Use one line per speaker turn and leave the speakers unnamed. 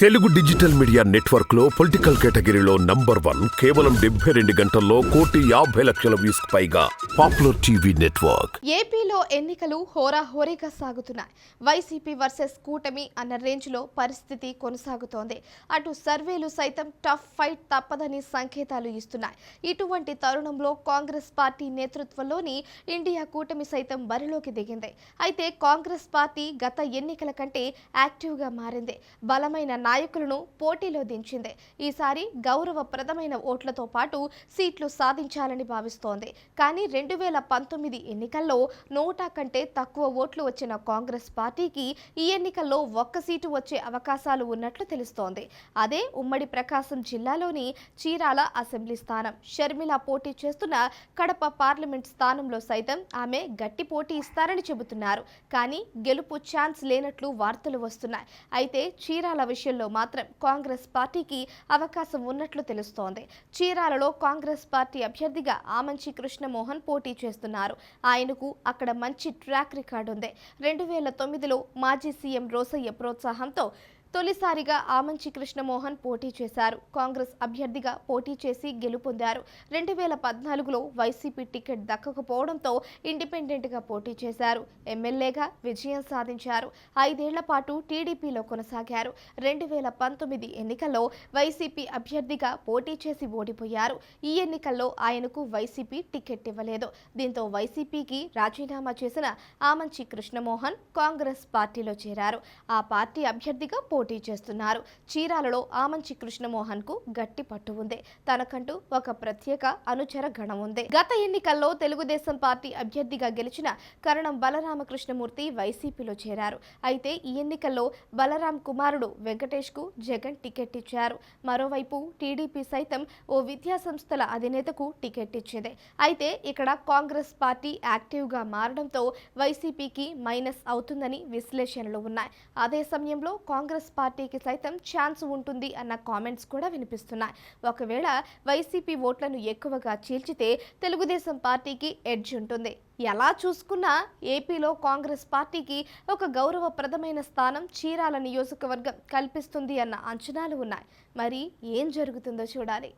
Telugu digital media network లో political కేటగిరీలో number 1 కేవలం 72 గంటల్లో 1,50,00,000 వ్యూస్ పైగా పాపులర్ టీవీ నెట్వర్క్.
ఏపీలో ఎన్నికలు హోరాహోరీగా సాగుతున్నాయి. వైసీపీ వర్సెస్ కూటమి అన్న రేంజ్ లో పరిస్థితి కొనసాగుతోంది. అటు సర్వేలు సైతం టఫ్ ఫైట్ తప్పదని సంకేతాలు ఇస్తున్నాయి. ఇటువంటి తరుణంలో కాంగ్రెస్ పార్టీ నేతృత్వంలోని ఇండియా కూటమి సైతం బరిలోకి దిగింది. అయితే కాంగ్రెస్ పార్టీ గత ఎన్నికల కంటే యాక్టివ్ గా మారింది. బలమైన నాయకులను పోటీలో దించింది. ఈసారి గౌరవప్రదమైన ఓట్లతో పాటు సీట్లు సాధించాలని భావిస్తోంది. కానీ 2019 ఎన్నికల్లో 100 కంటే తక్కువ ఓట్లు వచ్చిన కాంగ్రెస్ పార్టీకి ఈ ఎన్నికల్లో 1 సీటు వచ్చే అవకాశాలు ఉన్నట్లు తెలుస్తోంది. అదే ఉమ్మడి ప్రకాశం జిల్లాలోని చీరాల అసెంబ్లీ స్థానం. షర్మిల పోటీ చేస్తున్న కడప పార్లమెంట్ స్థానంలో సైతం ఆమె గట్టి పోటీ ఇస్తారని చెబుతున్నారు. కానీ గెలుపు ఛాన్స్ లేనట్లు వార్తలు వస్తున్నాయి. అయితే చీరాల విషయంలో మాత్రం కాంగ్రెస్ పార్టీకి అవకాశం ఉన్నట్లు తెలుస్తోంది. చీరాలలో కాంగ్రెస్ పార్టీ అభ్యర్థిగా ఆమంచి కృష్ణమోహన్ పోటీ చేస్తున్నారు. ఆయనకు అక్కడ మంచి ట్రాక్ రికార్డు ఉంది. 2009లో మాజీ సీఎం రోసయ్య ప్రోత్సాహంతో తొలిసారిగా ఆమంచి కృష్ణమోహన్ పోటీ చేశారు. కాంగ్రెస్ అభ్యర్థిగా పోటీ చేసి గెలుపొందారు. 2014లో వైసీపీ టికెట్ దక్కకపోవడంతో ఇండిపెండెంట్గా పోటీ చేశారు. ఎమ్మెల్యేగా విజయం సాధించారు. 5 ఏళ్ల పాటు టీడీపీలో కొనసాగారు. 2019 ఎన్నికల్లో వైసీపీ అభ్యర్థిగా పోటీ చేసి ఓడిపోయారు. ఈ ఎన్నికల్లో ఆయనకు వైసీపీ టికెట్ ఇవ్వలేదు. దీంతో వైసీపీకి రాజీనామా చేసిన ఆమంచి కృష్ణమోహన్ కాంగ్రెస్ పార్టీలో చేరారు. ఆ పార్టీ అభ్యర్థిగా పోటీ చేస్తున్నారు. చీరాలలో ఆమంచి కృష్ణమోహన్ కు గట్టి పట్టు ఉంది. తనకంటూ ఒక ప్రత్యేక అనుచర గణం ఉంది. గత ఎన్నికల్లో తెలుగుదేశం పార్టీ అభ్యర్థిగా గెలిచిన కరణం బలరామకృష్ణమూర్తి వైసీపీలో చేరారు. అయితే ఈ ఎన్నికల్లో బలరాం కుమారుడు వెంకటేష్ కు జగన్ టికెట్ ఇచ్చారు. మరోవైపు టీడీపీ సైతం ఓ విద్యా సంస్థల అధినేతకు టికెట్ ఇచ్చింది. అయితే ఇక్కడ కాంగ్రెస్ పార్టీ యాక్టివ్ గా మారడంతో వైసీపీకి మైనస్ అవుతుందని విశ్లేషణలు ఉన్నాయి. అదే సమయంలో కాంగ్రెస్ పార్టీకి సైతం ఛాన్స్ ఉంటుంది అన్న కామెంట్స్ కూడా వినిపిస్తున్నాయి. ఒకవేళ వైసీపీ ఓట్లను ఎక్కువగా చీల్చితే తెలుగుదేశం పార్టీకి ఎడ్జ్ ఉంటుంది. ఎలా చూసుకున్నా ఏపీలో కాంగ్రెస్ పార్టీకి ఒక గౌరవప్రదమైన స్థానం చీరాల నియోజకవర్గం కల్పిస్తుంది అన్న అంచనాలు ఉన్నాయి. మరి ఏం జరుగుతుందో చూడాలి.